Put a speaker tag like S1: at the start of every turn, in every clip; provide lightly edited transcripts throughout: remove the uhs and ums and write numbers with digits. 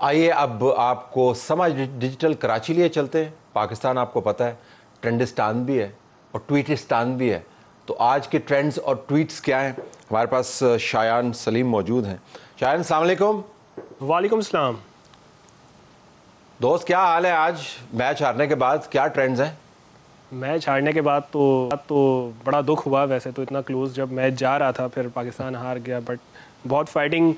S1: आइए अब आपको समाज डिजिटल कराची लिए चलते हैं। पाकिस्तान आपको पता है ट्रेंडिस्तान भी है और ट्वीटिस्तान भी है। तो आज के ट्रेंड्स और ट्वीट्स क्या हैं, हमारे पास शायान सलीम मौजूद हैं। शायान अस्सलाम वालेकुम।
S2: वालेकुम सलाम।
S1: दोस्त, क्या हाल है? आज मैच हारने के बाद क्या ट्रेंड्स हैं?
S2: मैच हारने के बाद तो बड़ा दुख हुआ। वैसे तो इतना क्लोज जब मैच जा रहा था, फिर पाकिस्तान हार गया, बट बहुत फाइटिंग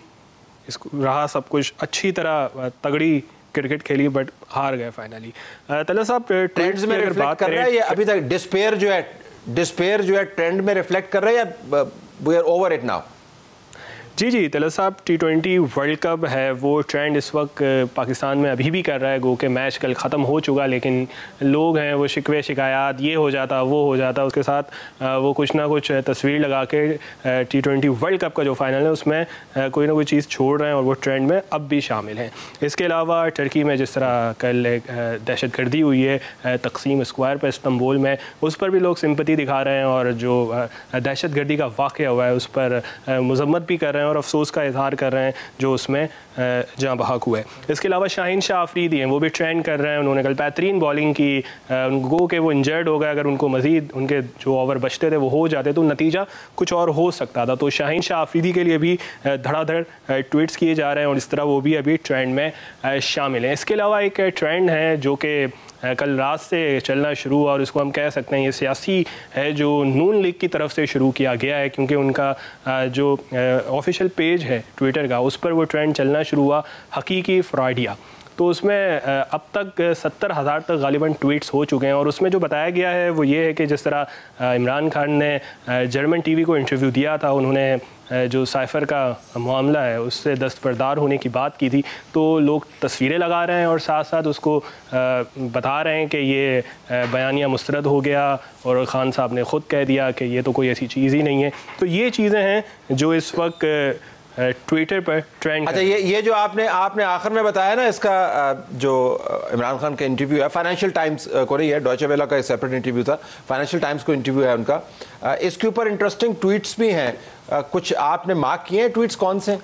S2: इसको रहा, सब कुछ अच्छी तरह तगड़ी क्रिकेट खेली, बट हार गए फाइनली। तलत साहब,
S1: ट्रेंड्स में रिफ्लेक्ट कर रहा है या अभी तक डिस्पेयर जो है ट्रेंड में रिफ्लेक्ट कर रहा है या we are over it now?
S2: जी तलत साहब, T20 वर्ल्ड कप है, वो ट्रेंड इस वक्त पाकिस्तान में अभी भी कर रहा है। गो के मैच कल ख़त्म हो चुका, लेकिन लोग हैं वो शिकवे शिकायत, ये हो जाता वो हो जाता, उसके साथ वो कुछ ना कुछ तस्वीर लगा के T20 वर्ल्ड कप का जो फाइनल है उसमें कोई ना कोई चीज़ छोड़ रहे हैं और वो ट्रेंड में अब भी शामिल हैं। इसके अलावा टर्की में जिस तरह कल दहशत गर्दी हुई है तकसीम स्क्वायर पर इस्तांबुल में, उस पर भी लोग सिंपति दिखा रहे हैं और जो दहशत गर्दी का वाक़या हुआ है उस पर मजम्मत भी कर रहे हैं और अफसोस का इजहार कर रहे हैं जो उसमें जहाँ बहक हुए। इसके अलावा शाहीन शाह अफरीदी हैं, वो भी ट्रेंड कर रहे हैं। उन्होंने कल बेहतरीन बॉलिंग की, गो के वो इंजर्ड हो गए, अगर उनको मज़ीद उनके जो ओवर बचते थे वो हो जाते तो नतीजा कुछ और हो सकता था। तो शाहीन शाह अफरीदी के लिए भी धड़ाधड़ ट्वीट्स किए जा रहे हैं और इस तरह वो भी अभी ट्रेंड में शामिल हैं। इसके अलावा एक ट्रेंड है जो कि कल रात से चलना शुरू हुआ और इसको हम कह सकते हैं ये सियासी है, जो नून लीग की तरफ से शुरू किया गया है, क्योंकि उनका जो ऑफिशियल पेज है ट्विटर का, उस पर वो ट्रेंड चलना शुरू हुआ, हकीकी फ्रॉडिया। तो उसमें अब तक 70,000 तक गालिबन ट्वीट्स हो चुके हैं और उसमें जो बताया गया है वो ये है कि जिस तरह इमरान खान ने जर्मन टीवी को इंटरव्यू दिया था, उन्होंने जो साइफ़र का मामला है उससे दस्तबरदार होने की बात की थी, तो लोग तस्वीरें लगा रहे हैं और साथ साथ उसको बता रहे हैं कि ये बयानिया मुस्तरद हो गया और ख़ान साहब ने ख़ुद कह दिया कि ये तो कोई ऐसी चीज़ ही नहीं है। तो ये चीज़ें हैं जो इस वक्त ट्विटर पर ट्रेंड।
S1: अच्छा, ये जो आपने आखिर में बताया ना, इसका जो इमरान खान का इंटरव्यू है, फाइनेंशियल टाइम्स को नहीं है, डॉयचे वेला का एक सेपरेट इंटरव्यू था, फाइनेंशियल टाइम्स को इंटरव्यू है उनका। इसके ऊपर इंटरेस्टिंग ट्वीट्स भी हैं, कुछ आपने मार्क किए हैं ट्वीट्स? कौन से?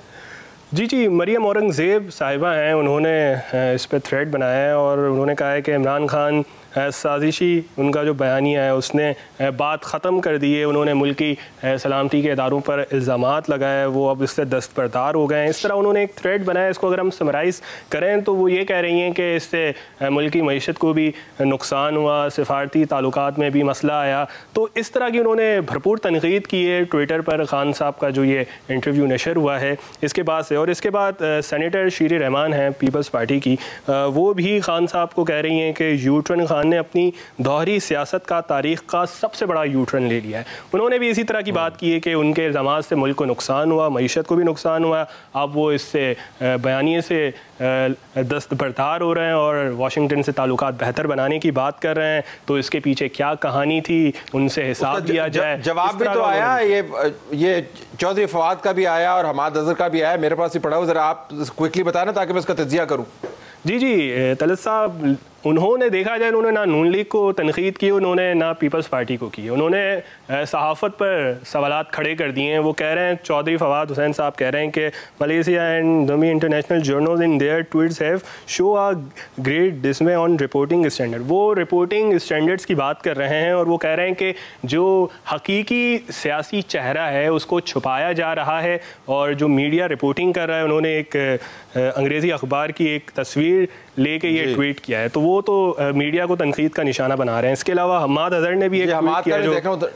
S2: जी मरियम औरंगज़ेब साहिबा हैं, उन्होंने इस पर थ्रेड बनाया है और उन्होंने कहा है कि इमरान खान साजिशी, उनका जो बयानिया है उसने बात ख़त्म कर दी है, उन्होंने मुल्की सलामती के इदारों पर इल्ज़ामात लगाए, वो अब इससे दस्तबरदार हो गए हैं। इस तरह उन्होंने एक थ्रेड बनाया। इसको अगर हम समराइज़ करें तो वो ये कह रही हैं कि इससे मुल्की मईशत को भी नुकसान हुआ, सिफारती ताल्लुकात में भी मसला आया। तो इस तरह की उन्होंने भरपूर तनकीद की है ट्विटर पर खान साहब का जो ये इंटरव्यू नशर हुआ है इसके बाद से। और इसके बाद सेनेटर शीर रहमान हैं पीपल्स पार्टी की, वो भी खान साहब को कह रही हैं कि यूटर्न खान ने अपनी दोहरी सियासत का तारीख का सबसे बड़ा यूटर्न ले लिया है। उन्होंने भी इसी तरह की बात की है कि उनके इल्ज़ामात से मुल्क को नुकसान हुआ, मईशत को भी नुकसान हुआ, अब वो इससे बयानिए से दस्तबरदार हो रहे हैं और वाशिंगटन से ताल्लुकात बेहतर बनाने की बात कर रहे हैं। तो इसके पीछे क्या कहानी थी, उनसे हिसाब लिया जाए।
S1: जवाब भी तो आया, ये चौधरी फवाद का भी आया और हमाद अजहर का भी आया, मेरे पास ही पड़ा हो, जरा आप क्विकली बताना ताकि मैं इसका तज्जिया करूँ।
S2: जी तलत साहब, उन्होंने देखा जाए उन्होंने ना नून लीग को तनकीद की, उन्होंने ना पीपल्स पार्टी को की, उन्होंने सहाफ़त पर सवालात खड़े कर दिए हैं। वो कह रहे हैं, चौधरी फवाद हुसैन साहब कह रहे हैं कि Malaysia and the international journals in their tweets have show a great dismay on reporting standard. वो रिपोर्टिंग स्टैंडर्ड्स की बात कर रहे हैं और वो कह रहे हैं कि जो हकीकी सियासी चेहरा है उसको छुपाया जा रहा है और जो मीडिया रिपोर्टिंग कर रहा है, उन्होंने एक अंग्रेज़ी अखबार की एक तस्वीर लेके ये ट्वीट किया है, तो वो तो मीडिया को तनकीद का निशाना बना रहे हैं। इसके अलावा हमाद अजहर ने भी एक ट्वीट किया, जो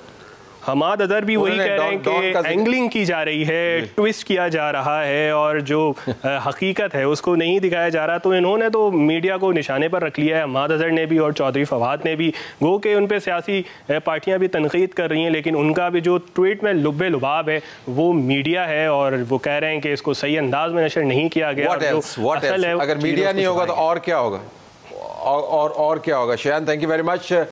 S2: हमाद अजहर भी वही कह रहे हैं कि एंगलिंग की जा रही है, ट्विस्ट किया जा रहा है और जो हकीकत है उसको नहीं दिखाया जा रहा। तो इन्होंने तो मीडिया को निशाने पर रख लिया है, हमाद अजहर ने भी और चौधरी फवाद ने भी। गो के उन पे सियासी पार्टियां भी तनकीद कर रही हैं, लेकिन उनका भी जो ट्वीट में लुब्बे लुबाब है वो मीडिया है और वो कह रहे हैं कि इसको सही अंदाज में नशर नहीं किया गया।
S1: अगर मीडिया नहीं होगा तो और क्या होगा? और क्या होगा? Shayan, thank you very much.